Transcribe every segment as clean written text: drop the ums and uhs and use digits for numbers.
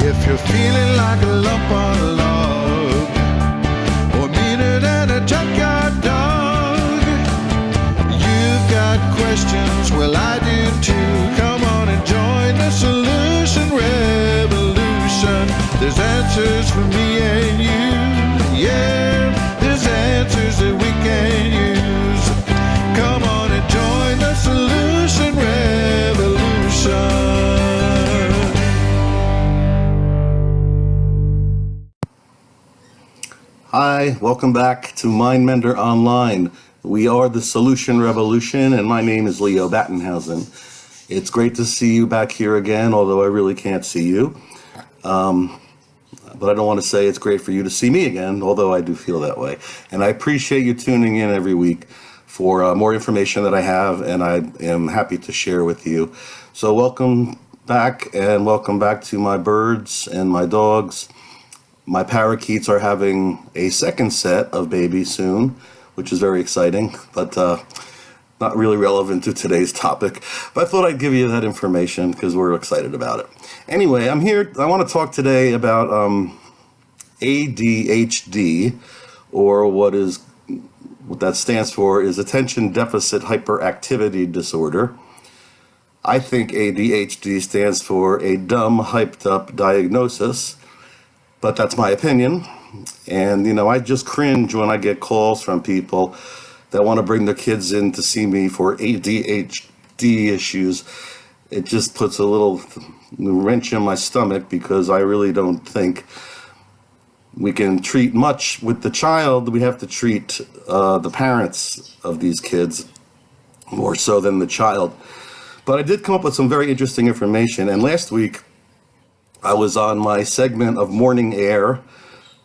If you're feeling like a lump on a log, or meaner than a junkyard dog, you've got questions, well I do too. Come on and join the solution revolution. There's answers for me and you. Yeah, there's answers that we can use. Come on and join the solution revolution. Hi, welcome back to Mender Online. We are the Solution Revolution, and my name is Leo Battenhausen. It's great to see you back here again, although I really can't see you. But I don't want to say it's great for you to see me again, although I do feel that way. And I appreciate you tuning in every week for more information that I have, and I am happy to share with you. So welcome back, and welcome back to my birds and my dogs. My parakeets are having a second set of babies soon, which is very exciting, but not really relevant to today's topic. But I thought I'd give you that information because we're excited about it. Anyway, I'm here. I want to talk today about ADHD, or what that stands for is Attention Deficit Hyperactivity Disorder. I think ADHD stands for a dumb, hyped up diagnosis. But that's my opinion. And, I just cringe when I get calls from people that want to bring their kids in to see me for ADHD issues. It just puts a little wrench in my stomach, because I really don't think we can treat much with the child. We have to treat the parents of these kids more so than the child. But I did come up with some very interesting information. And last week, I was on my segment of Morning Air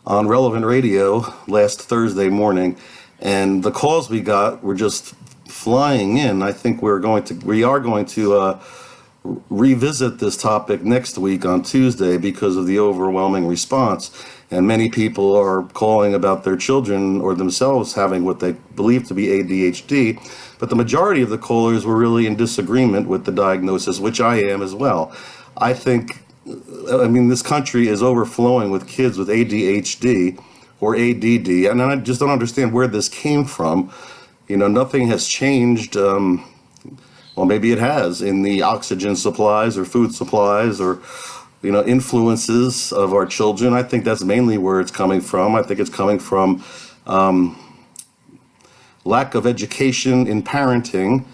on Relevant Radio last Thursday morning, and the calls we got were just flying in. I think we are going to revisit this topic next week on Tuesday because of the overwhelming response. And many people are calling about their children or themselves having what they believe to be ADHD. But the majority of the callers were really in disagreement with the diagnosis, which I am as well. This country is overflowing with kids with ADHD or ADD, and I just don't understand where this came from. Nothing has changed. Well, maybe it has in the oxygen supplies or food supplies or, influences of our children. I think that's mainly where it's coming from. I think it's coming from lack of education in parenting.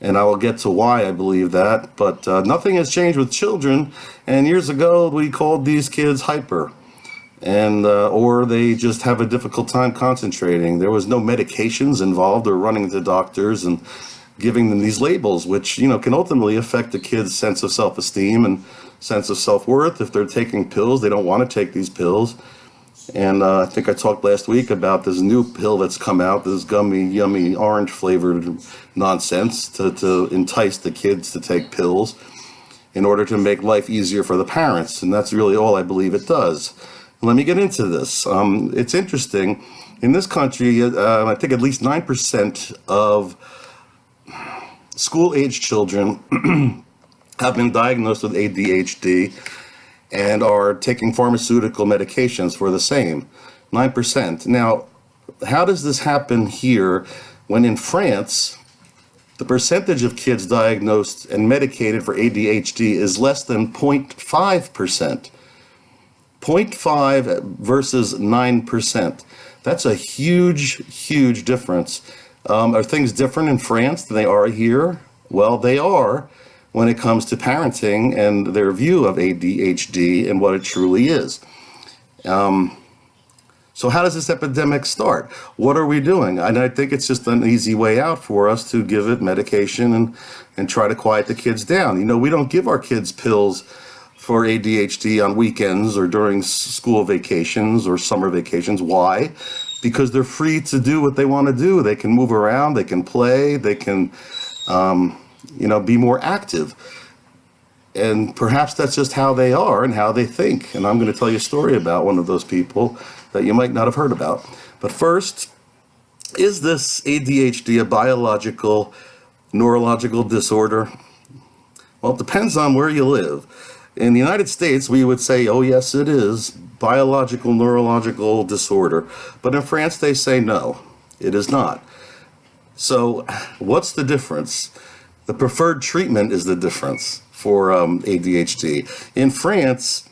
And I will get to why I believe that, but nothing has changed with children. And years ago, we called these kids hyper, and or they just have a difficult time concentrating. There was no medications involved or running to doctors and giving them these labels, which can ultimately affect the kid's sense of self-esteem and sense of self-worth. If they're taking pills, they don't want to take these pills. And I think I talked last week about this new pill that's come out, this gummy, yummy, orange-flavored nonsense to entice the kids to take pills in order to make life easier for the parents. And that's really all I believe it does. Let me get into this. It's interesting. In this country, I think at least 9% of school-age children have been diagnosed with ADHD and are taking pharmaceutical medications for the same, 9%. Now, how does this happen here when in France, the percentage of kids diagnosed and medicated for ADHD is less than 0.5%? 0.5 versus 9%. That's a huge difference. Are things different in France than they are here? Well, they are, when it comes to parenting and their view of ADHD and what it truly is. So how does this epidemic start? What are we doing? And I think it's just an easy way out for us to give it medication and try to quiet the kids down. We don't give our kids pills for ADHD on weekends or during school vacations or summer vacations. Why? Because they're free to do what they want to do. They can move around, they can play, they can be more active. And perhaps that's just how they are and how they think. And I'm going to tell you a story about one of those people that you might not have heard about. But first, is this ADHD a biological, neurological disorder? Well, it depends on where you live. In the United States, we would say, oh, yes, it is biological neurological disorder. But in France, they say, no, it is not. So what's the difference? The preferred treatment is the difference for ADHD. In France,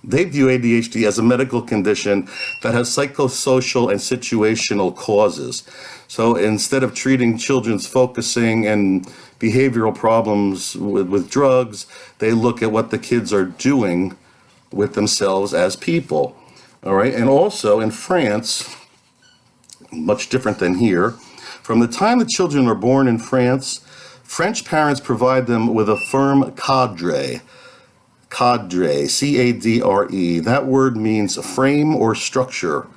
they view ADHD as a medical condition that has psychosocial and situational causes. So instead of treating children's focusing and behavioral problems with drugs, they look at what the kids are doing with themselves as people. All right. And also in France, much different than here, from the time the children are born in France, French parents provide them with a firm cadre. Cadre, C-A-D-R-E. That word means frame or structure.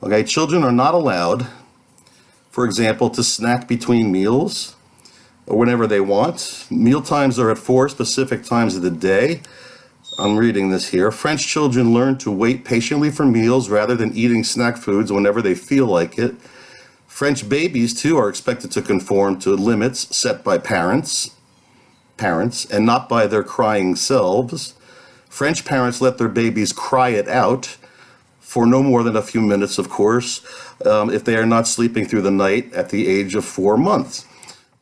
Okay, children are not allowed, for example, to snack between meals or whenever they want. Meal times are at 4 specific times of the day. I'm reading this here. French children learn to wait patiently for meals rather than eating snack foods whenever they feel like it. French babies, too, are expected to conform to limits set by parents, and not by their crying selves. French parents let their babies cry it out for no more than a few minutes, of course, if they are not sleeping through the night at the age of 4 months.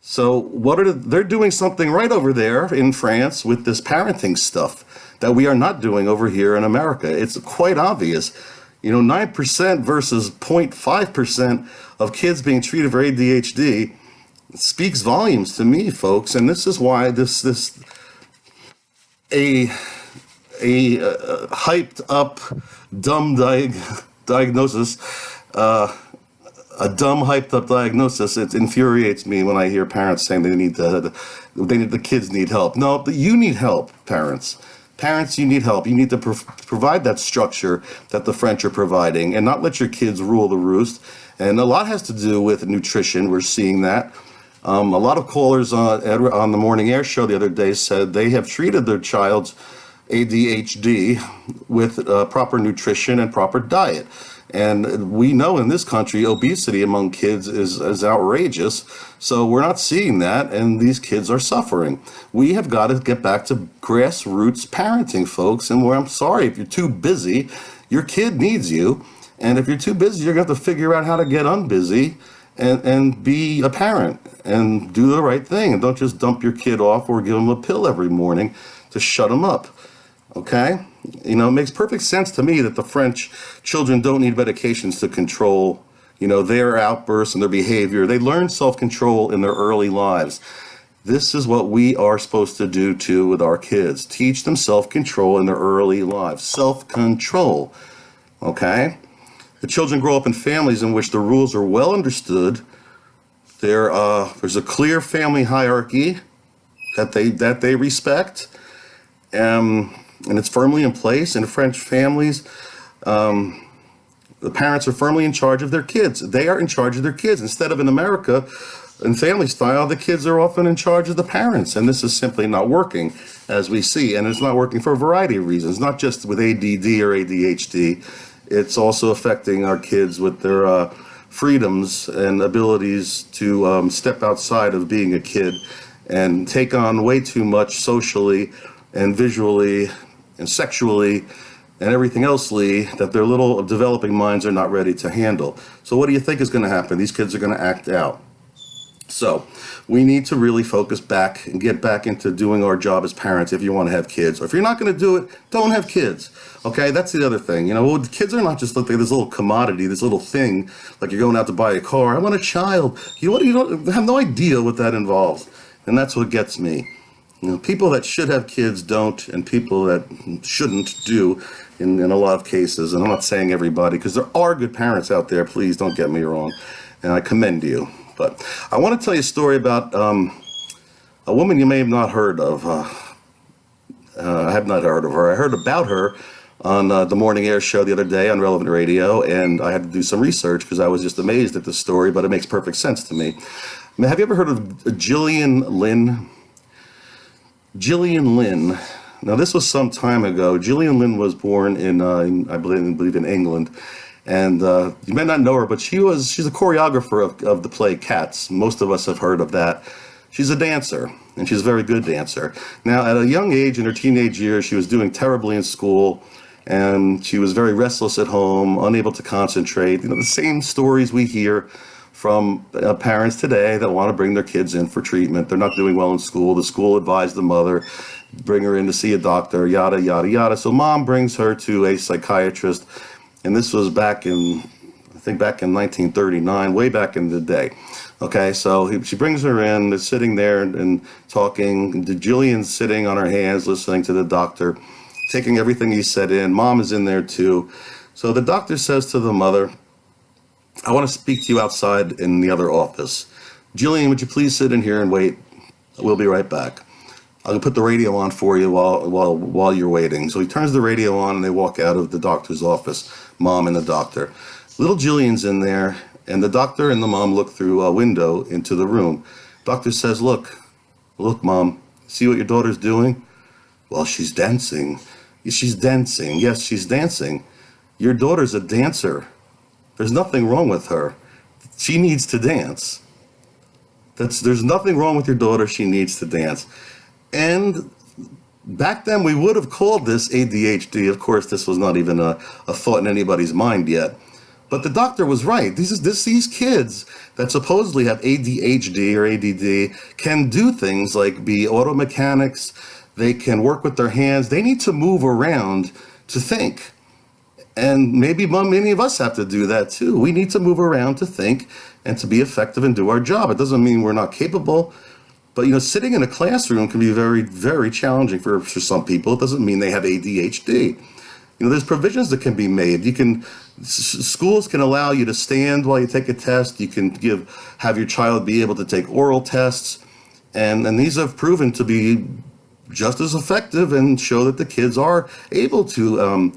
So they're doing something right over there in France with this parenting stuff that we are not doing over here in America. It's quite obvious. 9% versus 0.5% of kids being treated for ADHD speaks volumes to me, folks. And this is why a hyped up dumb diagnosis, a dumb hyped up diagnosis, it infuriates me when I hear parents saying the kids need help. No, you need help, parents. Parents, you need help. You need to provide that structure that the French are providing and not let your kids rule the roost. And a lot has to do with nutrition. We're seeing that. A lot of callers on the Morning Air show the other day said they have treated their child's ADHD with proper nutrition and proper diet. And we know in this country, obesity among kids is outrageous. So we're not seeing that, and these kids are suffering. We have got to get back to grassroots parenting, folks. And I'm sorry, if you're too busy, your kid needs you. And if you're too busy, you're going to have to figure out how to get unbusy and be a parent and do the right thing. And don't just dump your kid off or give them a pill every morning to shut them up. Okay? It makes perfect sense to me that the French children don't need medications to control, their outbursts and their behavior. They learn self-control in their early lives. This is what we are supposed to do too with our kids. Teach them self-control in their early lives. Self-control. Okay? The children grow up in families in which the rules are well understood. There's a clear family hierarchy that they respect. And it's firmly in place. In French families, the parents are firmly in charge of their kids. They are in charge of their kids. Instead of in America, in family style, the kids are often in charge of the parents. And this is simply not working, as we see. And it's not working for a variety of reasons, not just with ADD or ADHD. It's also affecting our kids with their freedoms and abilities to step outside of being a kid and take on way too much socially and visually and sexually and everything else-ly that their little developing minds are not ready to handle. So what do you think is going to happen? These kids are going to act out. So we need to really focus back and get back into doing our job as parents if you want to have kids. Or if you're not going to do it, don't have kids. Okay, that's the other thing. The kids are not just like this little commodity, this little thing, like you're going out to buy a car. I want a child. You don't have no idea what that involves. And that's what gets me. People that should have kids don't, and people that shouldn't do in a lot of cases. And I'm not saying everybody, because there are good parents out there. Please don't get me wrong. And I commend you. But I want to tell you a story about a woman you may have not heard of. I have not heard of her. I heard about her on the Morning Air show the other day on Relevant Radio, and I had to do some research because I was just amazed at the story, but it makes perfect sense to me. Have you ever heard of Gillian Lynn? Gillian Lynn. Now, this was some time ago. Gillian Lynn was born in I believe in England. And you may not know her, but she's a choreographer of the play Cats. Most of us have heard of that. She's a dancer, and she's a very good dancer. Now, at a young age, in her teenage years, she was doing terribly in school, and she was very restless at home, unable to concentrate. You know, the same stories we hear from parents today that want to bring their kids in for treatment. They're not doing well in school. The school advised the mother, bring her in to see a doctor, yada, yada, yada. So mom brings her to a psychiatrist, and this was back in, I think back in 1939, way back in the day. Okay, so she brings her in, they're sitting there and talking. Jillian's sitting on her hands, listening to the doctor, taking everything he said in. Mom is in there too. So the doctor says to the mother, I want to speak to you outside in the other office. Jillian, would you please sit in here and wait? We'll be right back. I'll put the radio on for you while you're waiting. So he turns the radio on and they walk out of the doctor's office, mom and the doctor. Little Jillian's in there, and the doctor and the mom look through a window into the room. Doctor says, look, mom, see what your daughter's doing? Well, she's dancing. She's dancing. Yes, she's dancing. Your daughter's a dancer. There's nothing wrong with her. She needs to dance. There's nothing wrong with your daughter. She needs to dance. And back then we would have called this ADHD. Of course, this was not even a thought in anybody's mind yet. But the doctor was right. These kids that supposedly have ADHD or ADD can do things like be auto mechanics. They can work with their hands. They need to move around to think. And maybe many of us have to do that too. We need to move around to think and to be effective and do our job. It doesn't mean we're not capable. But, sitting in a classroom can be very, very challenging for some people. It doesn't mean they have ADHD. There's provisions that can be made. Schools can allow you to stand while you take a test. You can have your child be able to take oral tests. And these have proven to be just as effective and show that the kids are able to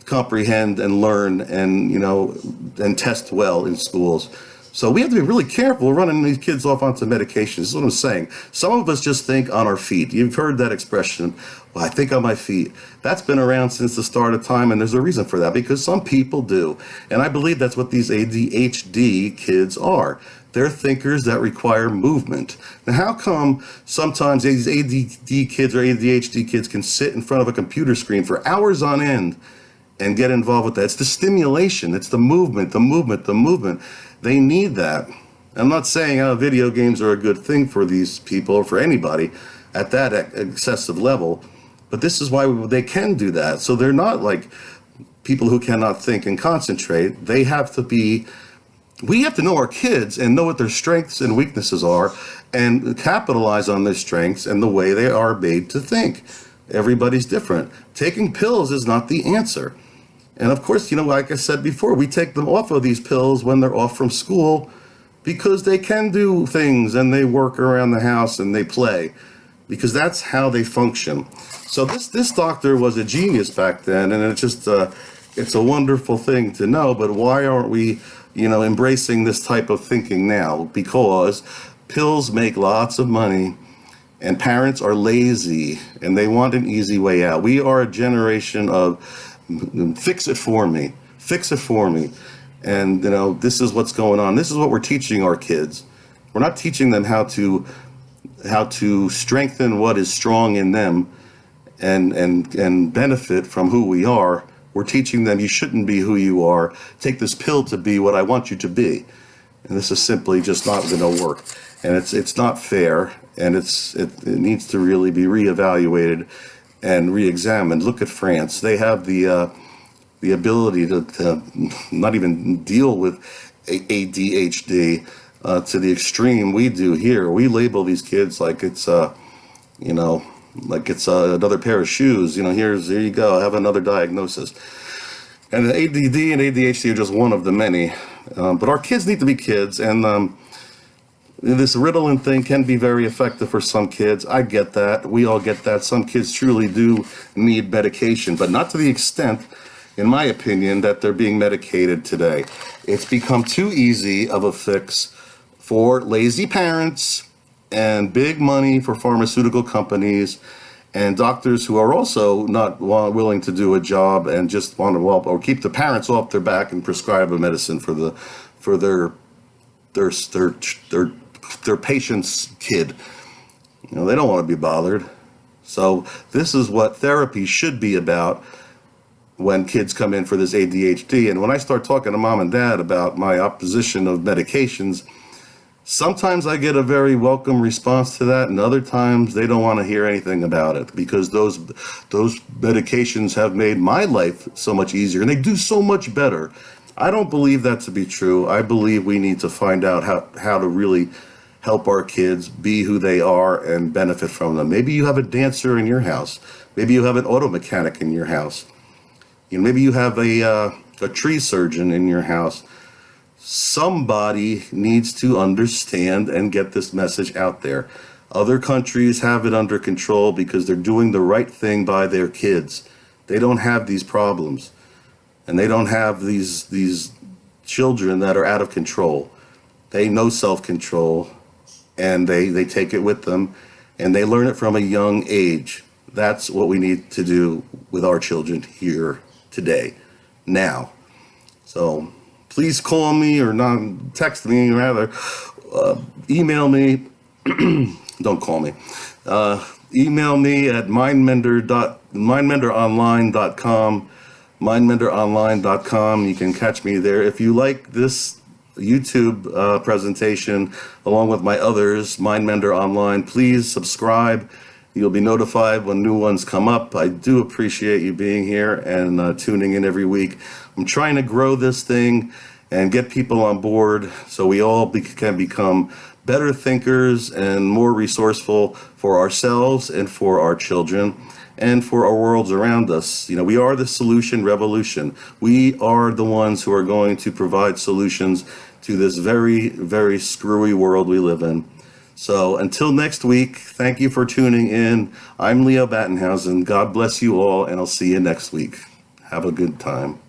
comprehend and learn and test well in schools. So we have to be really careful running these kids off onto medications. This is what I'm saying. Some of us just think on our feet. You've heard that expression, well, I think on my feet. That's been around since the start of time, and there's a reason for that, because some people do. And I believe that's what these ADHD kids are. They're thinkers that require movement. Now, how come sometimes these ADD kids or ADHD kids can sit in front of a computer screen for hours on end and get involved with that? It's the stimulation. It's the movement. They need that. I'm not saying video games are a good thing for these people or for anybody at that excessive level, but this is why they can do that. So they're not like people who cannot think and concentrate. We have to know our kids and know what their strengths and weaknesses are and capitalize on their strengths and the way they are made to think. Everybody's different. Taking pills is not the answer. And of course, like I said before, we take them off of these pills when they're off from school because they can do things and they work around the house and they play because that's how they function. So this doctor was a genius back then, and it's a wonderful thing to know. But why aren't we, embracing this type of thinking now? Because pills make lots of money and parents are lazy and they want an easy way out. We are a generation of fix it for me. And this is what's going on. This is what we're teaching our kids. We're not teaching them how to strengthen what is strong in them and benefit from who we are. We're teaching them you shouldn't be who you are. Take this pill to be what I want you to be. And this is simply just not going to work. And it's not fair, and it needs to really be reevaluated and re-examined. Look at France. They have the ability to not even deal with ADHD to the extreme we do here. We label these kids like it's another pair of shoes. Here you go, have another diagnosis. And the ADD and ADHD are just one of the many. But our kids need to be kids, and this Ritalin thing can be very effective for some kids. I get that. We all get that. Some kids truly do need medication, but not to the extent, in my opinion, that they're being medicated today. It's become too easy of a fix for lazy parents and big money for pharmaceutical companies and doctors who are also not willing to do a job and just want to or keep the parents off their back and prescribe a medicine for their their patient's kid. They don't want to be bothered. So this is what therapy should be about when kids come in for this ADHD. And when I start talking to mom and dad about my opposition of medications, sometimes I get a very welcome response to that, and other times they don't want to hear anything about it because those medications have made my life so much easier and they do so much better. I don't believe that to be true. I believe we need to find out how to really help our kids be who they are and benefit from them. Maybe you have a dancer in your house. Maybe you have an auto mechanic in your house. Maybe you have a tree surgeon in your house. Somebody needs to understand and get this message out there. Other countries have it under control because they're doing the right thing by their kids. They don't have these problems. And they don't have these children that are out of control. They know self-control, and they take it with them, and they learn it from a young age. That's what we need to do with our children here today, now. So please call me or not, text me rather, email me. Don't call me. Email me at mindmenderonline.com. mindmenderonline.com. You can catch me there. If you like this YouTube presentation along with my others, Mindmender Online, please subscribe. You'll be notified when new ones come up. I do appreciate you being here and tuning in every week. I'm trying to grow this thing and get people on board so we all can become better thinkers and more resourceful for ourselves and for our children and for our worlds around us. We are the solution revolution. We are the ones who are going to provide solutions to this very, very screwy world we live in. So until next week, thank you for tuning in. I'm Leo Battenhausen. God bless you all, and I'll see you next week. Have a good time.